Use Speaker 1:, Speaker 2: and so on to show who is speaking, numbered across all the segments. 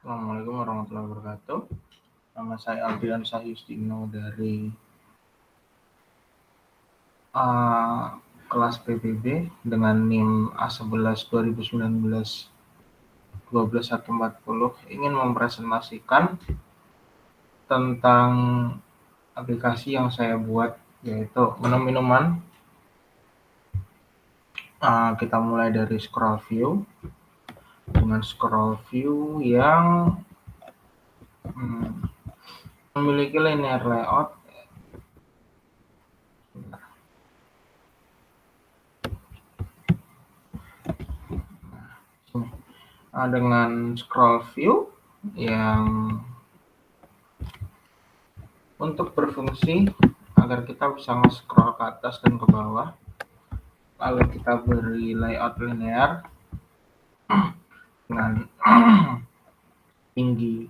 Speaker 1: Assalamualaikum warahmatullahi wabarakatuh. Nama saya Aldian Sahyustino dari kelas PBB dengan NIM A11 2019 12140 ingin mempresentasikan tentang aplikasi yang saya buat, yaitu menu minuman. Kita mulai dari scroll view. Dengan scroll view yang memiliki linear layout. Dengan scroll view yang untuk berfungsi agar kita bisa nge-scroll ke atas dan ke bawah, lalu kita beri layout linear dengan tinggi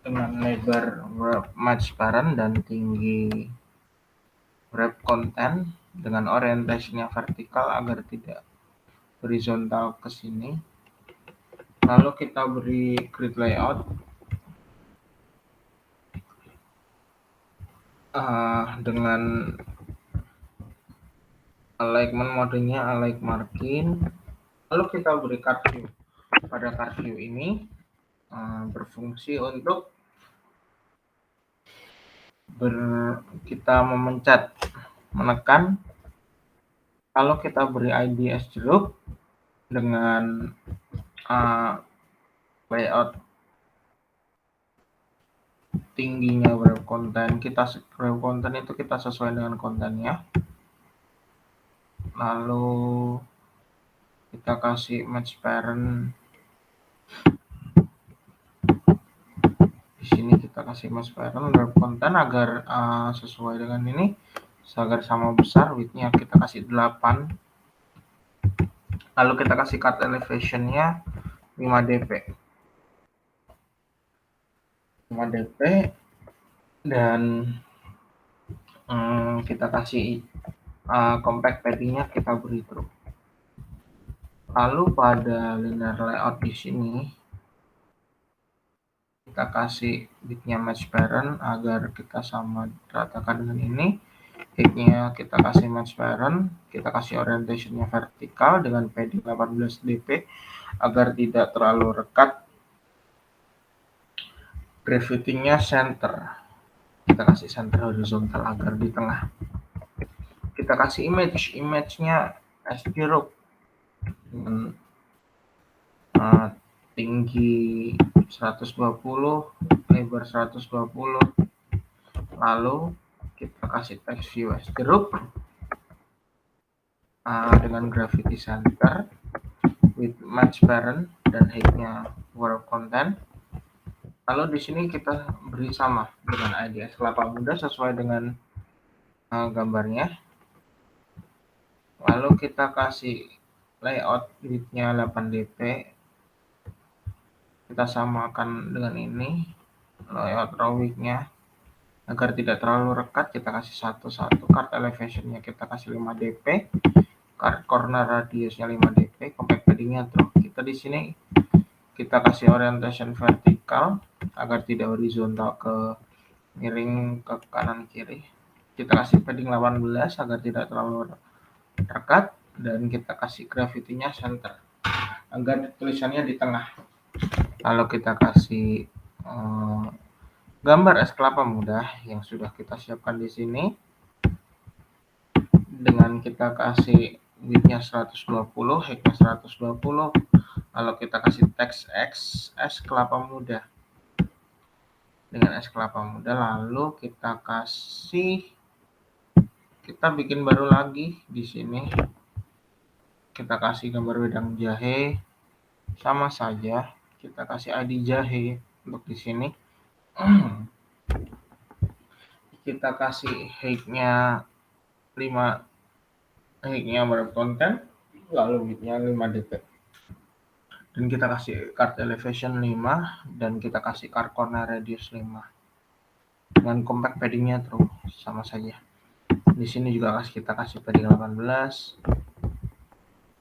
Speaker 1: dengan lebar wrap match parent dan tinggi wrap content dengan orientasinya vertikal agar tidak horizontal ke sini. Lalu kita beri grid layout dengan alignment modenya align margin. Lalu kita beri card view. Pada card view ini berfungsi untuk kita menekan. Kalau kita beri ID as jeruk dengan layout tingginya wrap konten, wrap konten itu kita sesuai dengan kontennya. Lalu kita kasih match parent. Di sini kita kasih match parent wrap konten agar sesuai dengan ini, agar sama besar. Widthnya kita kasih 8. Lalu kita kasih cut elevationnya 5 dp dan kita kasih compact paddingnya kita beri true. Lalu pada linear layout di sini kita kasih widthnya match parent agar kita sama ratakan dengan ini. Height-nya kita kasih match parent, kita kasih orientationnya vertikal dengan padding 18 dp agar tidak terlalu rekat. Gravity-nya center, kita kasih center horizontal agar di tengah. Kita kasih image-nya as jeruk dengan tinggi 120, lebar 120. Lalu kita kasih text view as jeruk dengan gravity center with match parent dan height-nya wrap content. Lalu di sini kita beri sama dengan ID as kelapa muda sesuai dengan gambarnya. Lalu kita kasih layout width-nya 8 dp. Kita samakan dengan ini layout raw width-nya agar tidak terlalu rekat. Kita kasih 1. Card elevation-nya kita kasih 5 dp. Card corner radius-nya 5 dp. Compact padding-nya true. Kita di sini kita kasih orientation vertikal agar tidak horizontal ke miring ke kanan kiri. Kita kasih padding 18 agar tidak terlalu rekat dan kita kasih gravity-nya center agar tulisannya di tengah. Lalu kita kasih gambar es kelapa muda yang sudah kita siapkan di sini dengan kita kasih width-nya 120, height-nya 120. Lalu kita kasih text X es kelapa muda dengan es kelapa muda. Lalu kita bikin baru lagi di sini. Kita kasih gambar wedang jahe, sama saja. Kita kasih ID jahe untuk di sini. Kita kasih height-nya 5, height-nya wrap content, lalu width-nya 5 dp. Dan kita kasih card elevation 5 dan kita kasih card corner radius 5. Dengan compact padding-nya true, sama saja. Di sini juga kita kasih padding 18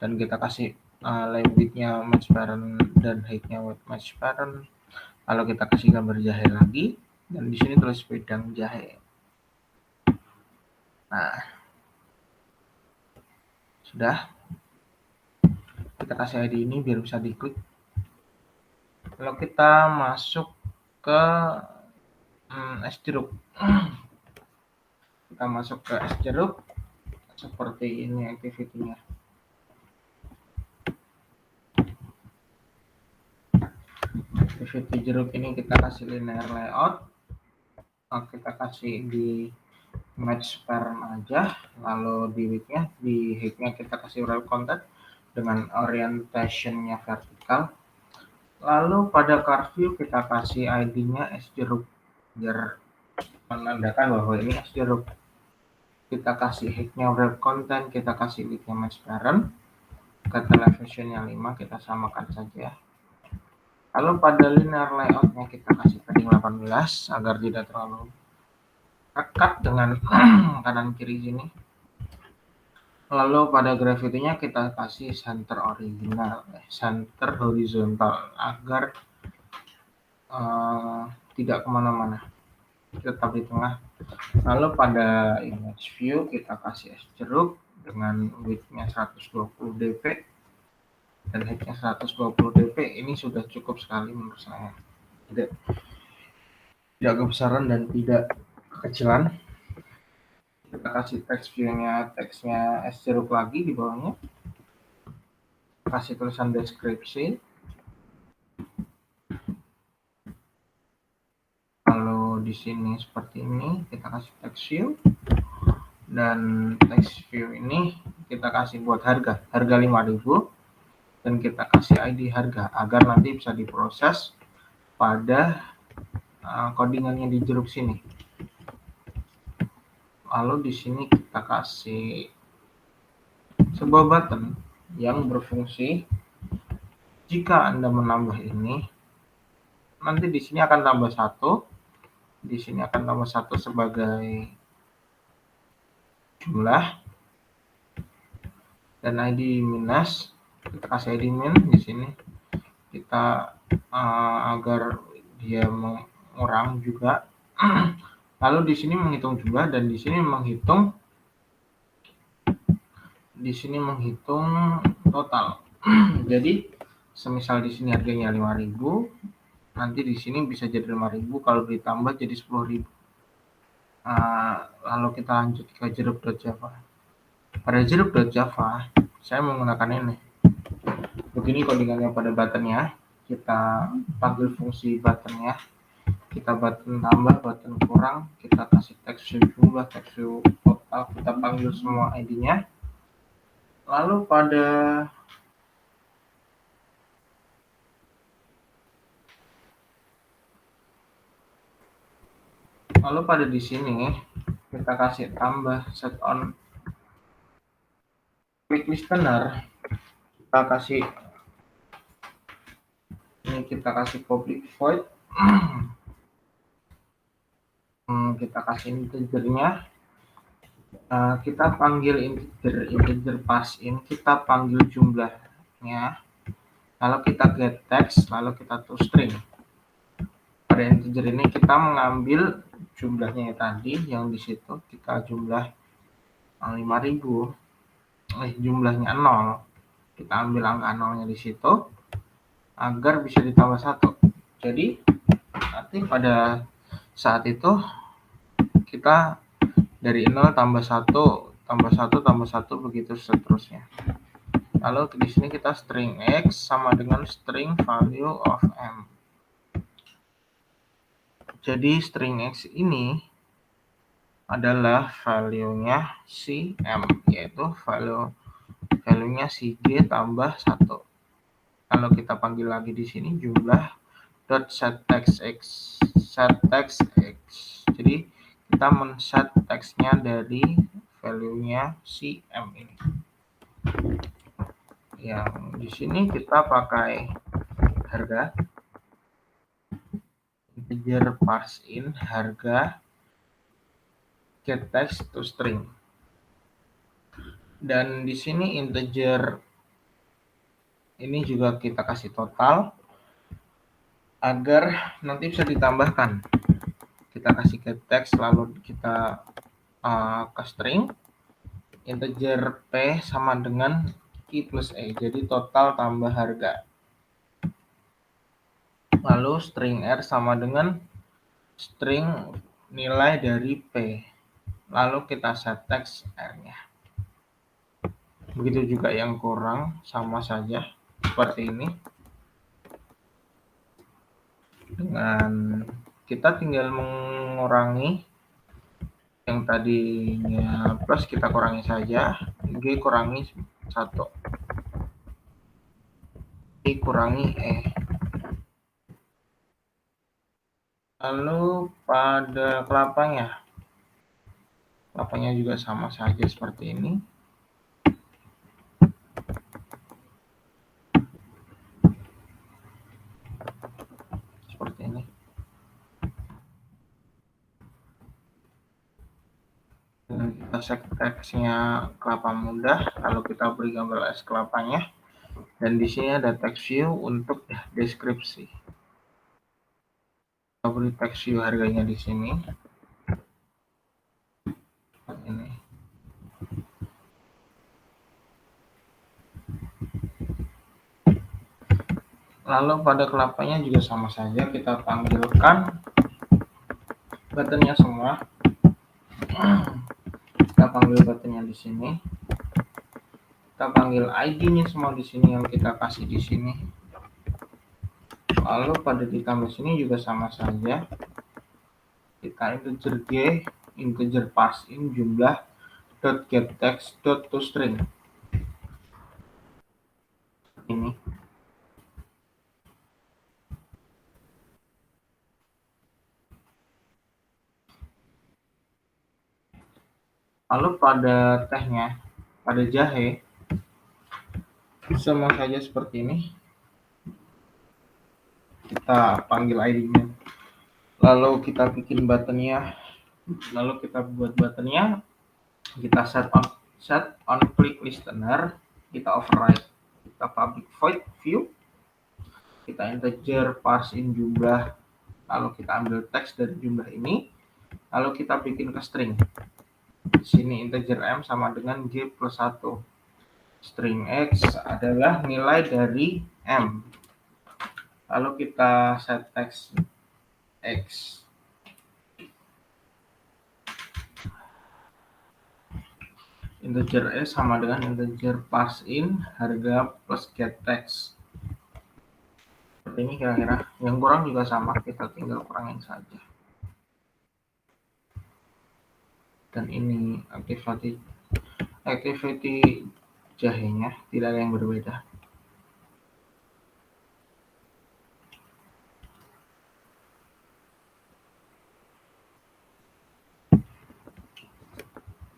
Speaker 1: dan kita kasih left width-nya match parent dan height-nya match parent. Lalu kita kasih gambar jahe lagi, dan di sini tulis wedang jahe. Nah, sudah. Kita kasih ID ini biar bisa diklik. Lalu kita masuk ke es jeruk. Kita masuk ke es jeruk. Seperti ini activity-nya. Activity jeruk ini kita kasih linear layout. Kita kasih di match parent aja. Lalu di width-nya, di height-nya kita kasih rel content dengan orientation-nya vertikal. Lalu pada card view kita kasih ID-nya es jeruk biar menandakan bahwa ini es jeruk. Kita kasih height-nya rel content, kita kasih width-nya match parent. Kata elevation-nya 5 kita samakan saja. Lalu pada linear layout-nya kita kasih padding 18 agar tidak terlalu dekat dengan kanan kiri sini. Lalu pada gravity-nya kita kasih center horizontal agar tidak kemana-mana, tetap di tengah. Lalu pada image view kita kasih es jeruk dengan width-nya 120 dp dan height-nya 120 dp. Ini sudah cukup sekali menurut saya. Tidak kebesaran dan tidak kekecilan. Kita kasih text view-nya, teksnya es jeruk lagi di bawahnya. Kasih tulisan deskripsi. Lalu di sini seperti ini kita kasih text view. Dan text view ini kita kasih buat harga 5.000 dan kita kasih ID harga agar nanti bisa diproses pada codingannya di jeruk sini. Lalu di sini kita kasih sebuah button yang berfungsi jika Anda menambah ini, nanti di sini akan tambah 1, di sini akan tambah 1 sebagai jumlah, dan ID minus kita kasih ID min di sini kita agar dia mengurang juga. Lalu di sini menghitung jumlah dan di sini menghitung total. Jadi semisal di sini harganya 5.000, nanti di sini bisa jadi 5.000 kalau ditambah jadi 10.000. Lalu kita lanjut ke jeruk.java. Pada jeruk.java saya menggunakan ini. Begini codingannya pada buttonnya. Kita panggil fungsi buttonnya. Kita button tambah, button kurang, kita kasih text view jumlah, text view total, kita panggil semua ID-nya. Lalu pada di sini kita kasih tambah set on click listener. Kita kasih public void. Kita kasih integernya. Kita panggil integer pass in, kita panggil jumlahnya. Lalu kita get text, lalu kita to string. Pada integer ini kita mengambil jumlahnya tadi yang di situ, kita jumlah 5.000, jumlahnya 0, kita ambil angka 0-nya di situ agar bisa ditambah 1. Jadi nanti pada saat itu kita dari 0 tambah 1 tambah 1 tambah 1 begitu seterusnya. Lalu di sini kita string x sama dengan string value of m. Jadi string x ini adalah value-nya si m, yaitu value-nya si g tambah 1. Lalu kita panggil lagi di sini jumlah dot set text x. Jadi kita men-set text-nya dari value-nya si m ini. Yang di sini kita pakai harga integer parse in harga get text to string. Dan di sini integer ini juga kita kasih total agar nanti bisa ditambahkan. Kita kasih get text lalu kita ke string integer p sama dengan i plus e, jadi total tambah harga. Lalu string r sama dengan string nilai dari p, lalu kita set text r-nya. Begitu juga yang kurang, sama saja seperti ini. Dengan kita tinggal mengurangi yang tadinya plus, kita kurangi saja, G kurangi 1, I kurangi E. Lalu pada kelapanya juga sama saja seperti ini. Seperti ini. Dan kita set text-nya kelapa muda, lalu kita beri gambar es kelapanya. Dan di sini ada text view untuk deskripsi. Kita beri text view harganya di sini. Ini. Lalu pada kelapanya juga sama saja, kita panggilkan buttonnya semua. Kita panggil buttonnya di sini. Kita panggil ID-nya semua di sini yang kita kasih di sini. Lalu pada ditambah sini juga sama saja. Kita integer G, integer parseIn jumlah dot get text dot toString. Ini. Lalu pada tehnya, pada jahe, sama saja seperti ini. Kita panggil ID-nya. Lalu kita bikin buttonnya. Lalu kita buat buttonnya. Kita set on click listener. Kita override. Kita public void view. Kita integer parseIn jumlah. Lalu kita ambil teks dari jumlah ini. Lalu kita bikin ke string. Di sini integer m sama dengan g plus 1. String x adalah nilai dari m. Lalu kita set text x. Integer s sama dengan integer parseIn harga plus get text. Seperti ini kira-kira. Yang kurang juga sama, kita tinggal kurangin saja. Dan ini activity jahenya, tidak ada yang berbeda.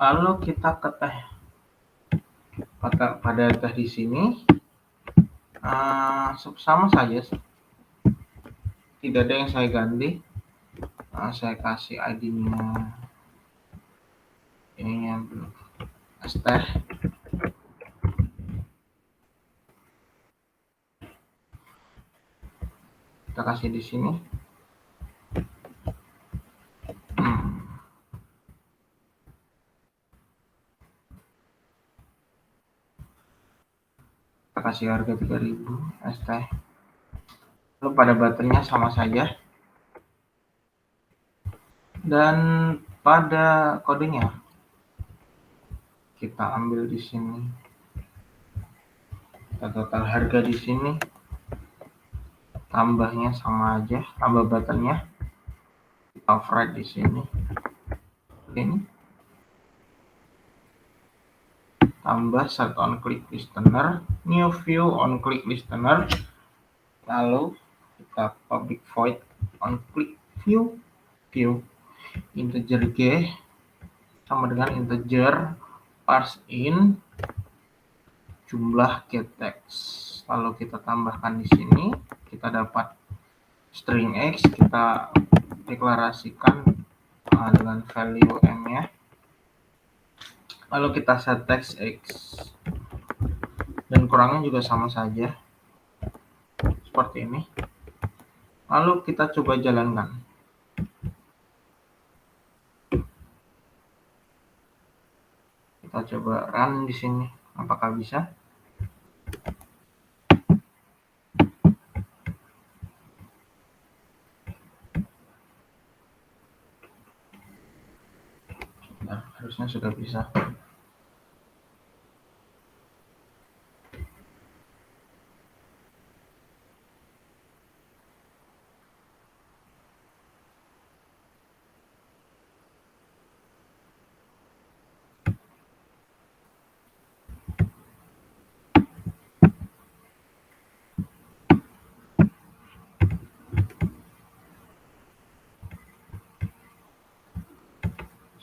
Speaker 1: Lalu kita ke teh. Pada teh di sini sama saja, tidak ada yang saya ganti. Saya kasih ID-nya ininya es teh. Kita kasih di sini. Kita kasih harga 3.000 es teh. Lalu pada buttonnya sama saja. Dan pada kodenya kita ambil di sini. Kita total harga di sini. Tambahnya sama aja, tambah buttonnya. Kita override di sini. Ini. Tambah set on click listener, new view on click listener, lalu kita public void on click view integer g sama dengan integer parseIn jumlah get text, lalu kita tambahkan di sini, kita dapat string x, kita deklarasikan dengan value m nya. Lalu kita set text x, dan kurangnya juga sama saja, seperti ini. Lalu kita coba jalankan. Kita coba run di sini. Apakah bisa? Nah, harusnya sudah bisa.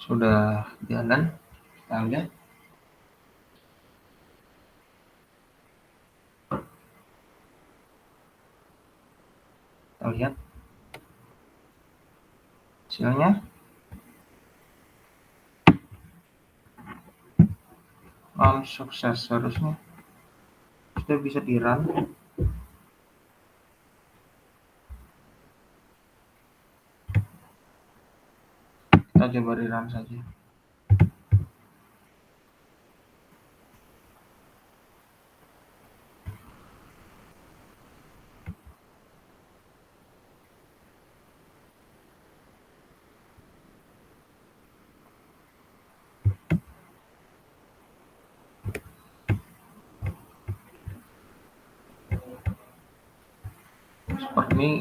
Speaker 1: Sudah jalan, kita lihat. Kita lihat hasilnya. Sukses, seharusnya sudah bisa di run. Kita coba di run saja.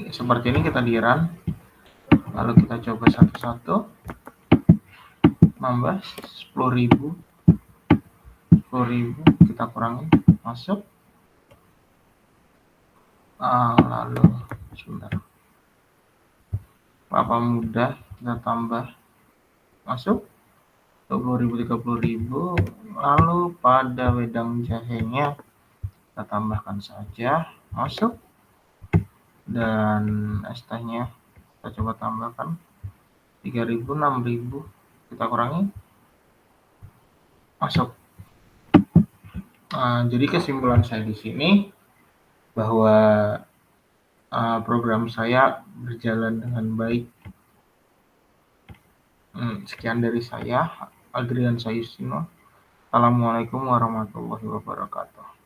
Speaker 1: Seperti ini kita di run. Lalu kita coba satu-satu. Nambah 10.000, kita kurangi, masuk. Lalu sebentar, apa mudah, kita tambah, masuk 20.000, 30.000. Lalu pada wedang jahenya kita tambahkan saja, masuk. Dan es tehnya kita coba tambahkan 3.000, 6.000, kita kurangi, masuk. Jadi kesimpulan saya di sini bahwa program saya berjalan dengan baik. Sekian dari saya, Adrian Sayusino. Assalamualaikum warahmatullahi wabarakatuh.